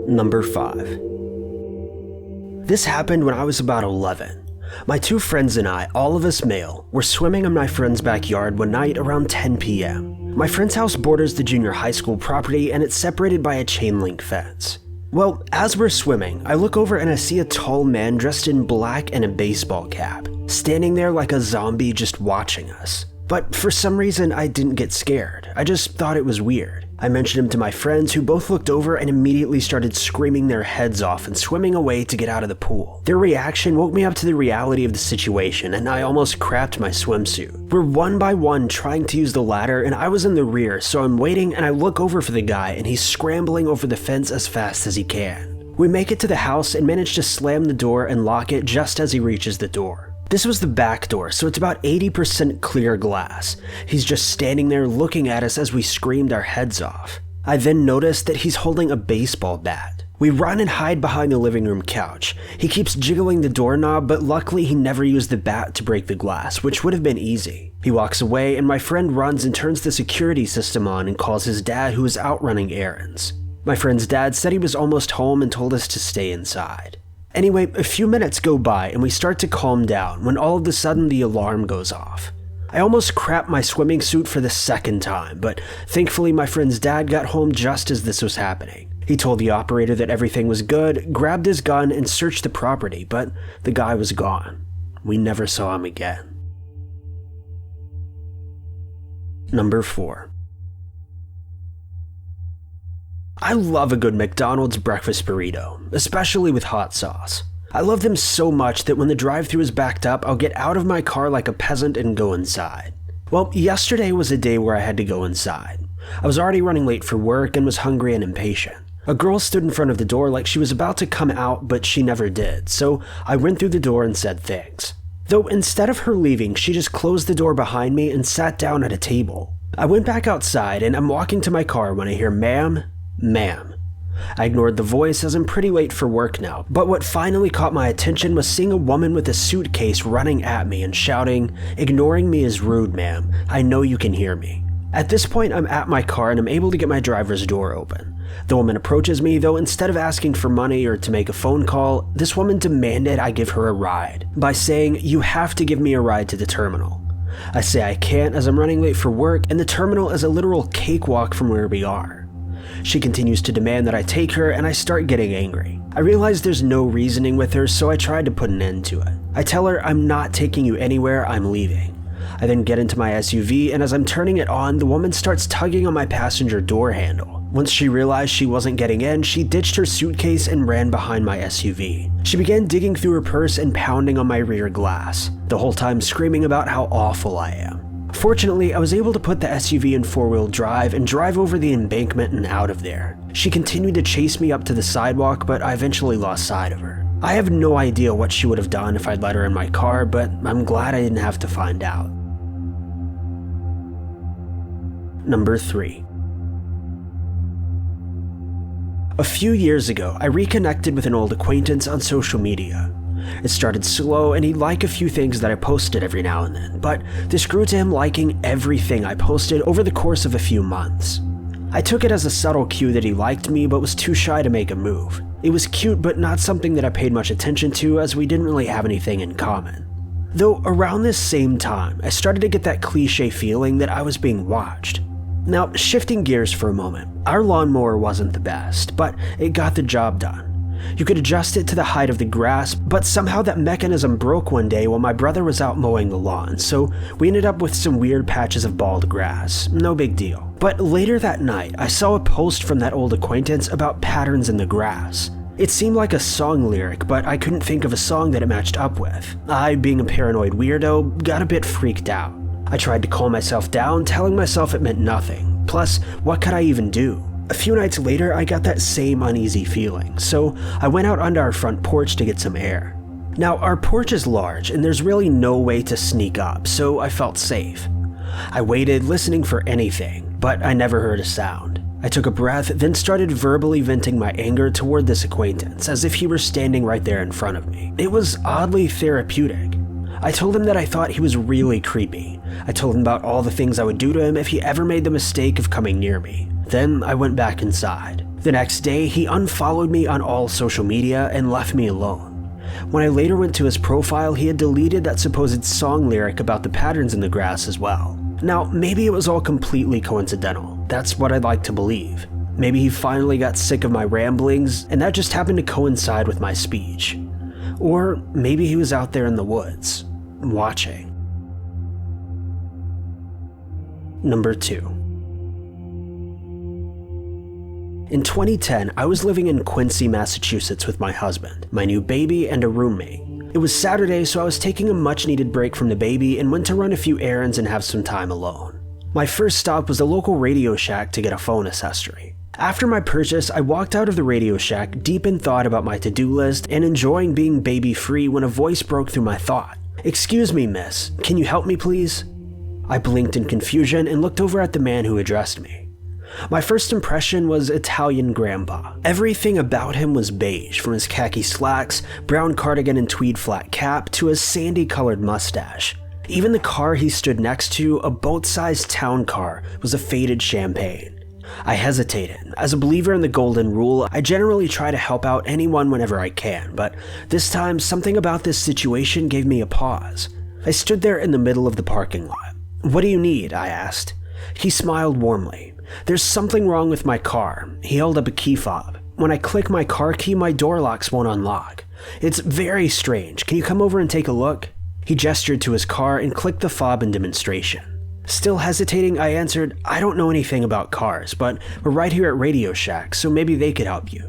Number 5. This happened when I was about 11. My 2 friends and I, all of us male, were swimming in my friend's backyard one night around 10 p.m. My friend's house borders the junior high school property and it's separated by a chain link fence. Well, as we're swimming, I look over and I see a tall man dressed in black and a baseball cap, standing there like a zombie just watching us. But for some reason, I didn't get scared. I just thought it was weird. I mentioned him to my friends who both looked over and immediately started screaming their heads off and swimming away to get out of the pool. Their reaction woke me up to the reality of the situation and I almost crapped my swimsuit. We're one by one trying to use the ladder and I was in the rear, so I'm waiting and I look over for the guy and he's scrambling over the fence as fast as he can. We make it to the house and manage to slam the door and lock it just as he reaches the door. This was the back door, so it's about 80% clear glass. He's just standing there looking at us as we screamed our heads off. I then noticed that he's holding a baseball bat. We run and hide behind the living room couch. He keeps jiggling the doorknob, but luckily he never used the bat to break the glass, which would have been easy. He walks away and my friend runs and turns the security system on and calls his dad, who is out running errands. My friend's dad said he was almost home and told us to stay inside. Anyway, a few minutes go by and we start to calm down when all of a sudden the alarm goes off. I almost crapped my swimming suit for the second time, but thankfully my friend's dad got home just as this was happening. He told the operator that everything was good, grabbed his gun, and searched the property, but the guy was gone. We never saw him again. Number 4. I love a good McDonald's breakfast burrito, especially with hot sauce. I love them so much that when the drive-thru is backed up, I'll get out of my car like a peasant and go inside. Well, yesterday was a day where I had to go inside. I was already running late for work and was hungry and impatient. A girl stood in front of the door like she was about to come out, but she never did, so I went through the door and said thanks. Though instead of her leaving, she just closed the door behind me and sat down at a table. I went back outside and I'm walking to my car when I hear "Ma'am, ma'am." I ignored the voice as I'm pretty late for work now, but what finally caught my attention was seeing a woman with a suitcase running at me and shouting, "Ignoring me is rude, ma'am. I know you can hear me." At this point, I'm at my car and I'm able to get my driver's door open. The woman approaches me, though instead of asking for money or to make a phone call, this woman demanded I give her a ride by saying, "You have to give me a ride to the terminal." I say I can't as I'm running late for work and the terminal is a literal cakewalk from where we are. She continues to demand that I take her and I start getting angry. I realize there's no reasoning with her, so I tried to put an end to it. I tell her, "I'm not taking you anywhere, I'm leaving." I then get into my SUV and as I'm turning it on, the woman starts tugging on my passenger door handle. Once she realized she wasn't getting in, she ditched her suitcase and ran behind my SUV. She began digging through her purse and pounding on my rear glass, the whole time screaming about how awful I am. Fortunately, I was able to put the SUV in 4-wheel drive and drive over the embankment and out of there. She continued to chase me up to the sidewalk, but I eventually lost sight of her. I have no idea what she would have done if I'd let her in my car, but I'm glad I didn't have to find out. Number 3. A few years ago, I reconnected with an old acquaintance on social media. It started slow and he'd like a few things that I posted every now and then, but this grew to him liking everything I posted over the course of a few months. I took it as a subtle cue that he liked me but was too shy to make a move. It was cute but not something that I paid much attention to as we didn't really have anything in common. Though around this same time, I started to get that cliche feeling that I was being watched. Now, shifting gears for a moment, our lawnmower wasn't the best, but it got the job done. You could adjust it to the height of the grass, but somehow that mechanism broke one day while my brother was out mowing the lawn, so we ended up with some weird patches of bald grass. No big deal. But later that night, I saw a post from that old acquaintance about patterns in the grass. It seemed like a song lyric, but I couldn't think of a song that it matched up with. I, being a paranoid weirdo, got a bit freaked out. I tried to calm myself down, telling myself it meant nothing. Plus, what could I even do? A few nights later, I got that same uneasy feeling, so I went out onto our front porch to get some air. Now, our porch is large, and there's really no way to sneak up, so I felt safe. I waited, listening for anything, but I never heard a sound. I took a breath, then started verbally venting my anger toward this acquaintance, as if he were standing right there in front of me. It was oddly therapeutic. I told him that I thought he was really creepy. I told him about all the things I would do to him if he ever made the mistake of coming near me. Then I went back inside. The next day, he unfollowed me on all social media and left me alone. When I later went to his profile, he had deleted that supposed song lyric about the patterns in the grass as well. Now, maybe it was all completely coincidental. That's what I'd like to believe. Maybe he finally got sick of my ramblings, and that just happened to coincide with my speech. Or maybe he was out there in the woods, watching. Number 2. In 2010, I was living in Quincy, Massachusetts with my husband, my new baby, and a roommate. It was Saturday, so I was taking a much-needed break from the baby and went to run a few errands and have some time alone. My first stop was the local Radio Shack to get a phone accessory. After my purchase, I walked out of the Radio Shack deep in thought about my to-do list and enjoying being baby-free when a voice broke through my thought. "Excuse me, miss, can you help me please?" I blinked in confusion and looked over at the man who addressed me. My first impression was Italian grandpa. Everything about him was beige, from his khaki slacks, brown cardigan and tweed flat cap, to his sandy-colored mustache. Even the car he stood next to, a boat-sized town car, was a faded champagne. I hesitated. As a believer in the golden rule, I generally try to help out anyone whenever I can, but this time something about this situation gave me a pause. I stood there in the middle of the parking lot. "What do you need?" I asked. He smiled warmly. "There's something wrong with my car." He held up a key fob. "When I click my car key, my door locks won't unlock. It's very strange. Can you come over and take a look?" He gestured to his car and clicked the fob in demonstration. Still hesitating, I answered, "I don't know anything about cars, but we're right here at Radio Shack, so maybe they could help you."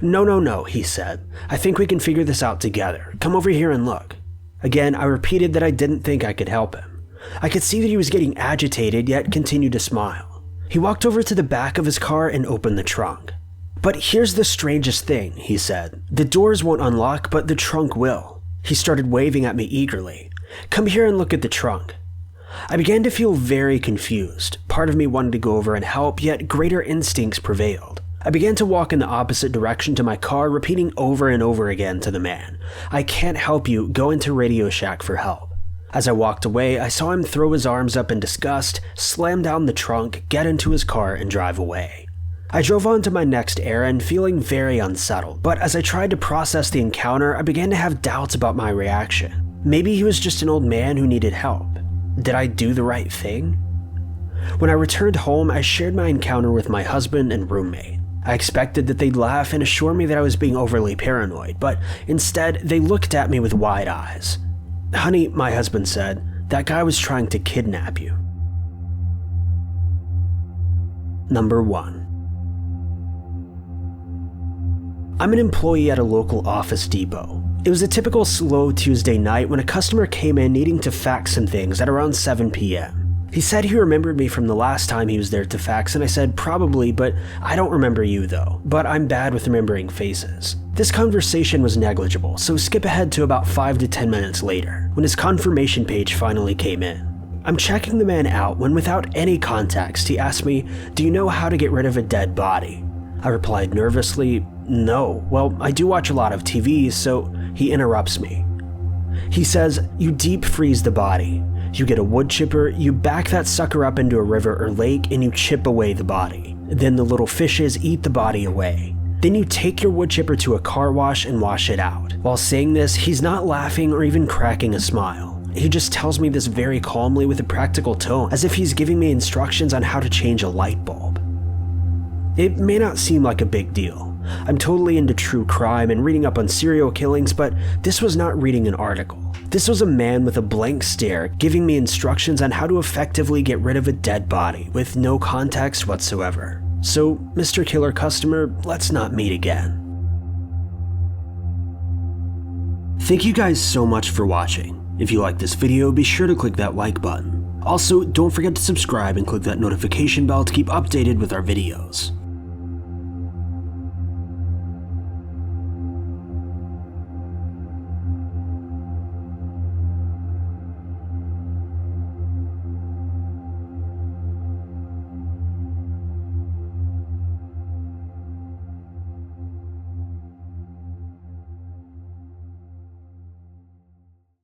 No, he said. "I think we can figure this out together. Come over here and look." Again, I repeated that I didn't think I could help him. I could see that he was getting agitated, yet continued to smile. He walked over to the back of his car and opened the trunk. "But here's the strangest thing," he said. "The doors won't unlock, but the trunk will." He started waving at me eagerly. "Come here and look at the trunk." I began to feel very confused. Part of me wanted to go over and help, yet greater instincts prevailed. I began to walk in the opposite direction to my car, repeating over and over again to the man, "I can't help you, go into Radio Shack for help." As I walked away, I saw him throw his arms up in disgust, slam down the trunk, get into his car, and drive away. I drove on to my next errand, feeling very unsettled, but as I tried to process the encounter, I began to have doubts about my reaction. Maybe he was just an old man who needed help. Did I do the right thing? When I returned home, I shared my encounter with my husband and roommate. I expected that they'd laugh and assure me that I was being overly paranoid, but instead, they looked at me with wide eyes. "Honey," my husband said, "that guy was trying to kidnap you." Number 1. I'm an employee at a local office depot. It was a typical slow Tuesday night when a customer came in needing to fax some things at around 7 p.m. He said he remembered me from the last time he was there to fax, and I said, "Probably, but I don't remember you though, but I'm bad with remembering faces." This conversation was negligible, so skip ahead to about 5 to 10 minutes later, when his confirmation page finally came in. I'm checking the man out when, without any context, he asked me, "Do you know how to get rid of a dead body?" I replied nervously, "No, well, I do watch a lot of TV," so he interrupts me. He says, "You deep freeze the body. You get a wood chipper, you back that sucker up into a river or lake, and you chip away the body. Then the little fishes eat the body away. Then you take your wood chipper to a car wash and wash it out." While saying this, he's not laughing or even cracking a smile. He just tells me this very calmly with a practical tone, as if he's giving me instructions on how to change a light bulb. It may not seem like a big deal. I'm totally into true crime and reading up on serial killings, but this was not reading an article. This was a man with a blank stare giving me instructions on how to effectively get rid of a dead body with no context whatsoever. So, Mr. Killer Customer, let's not meet again. Thank you guys so much for watching. If you liked this video, be sure to click that like button. Also, don't forget to subscribe and click that notification bell to keep updated with our videos.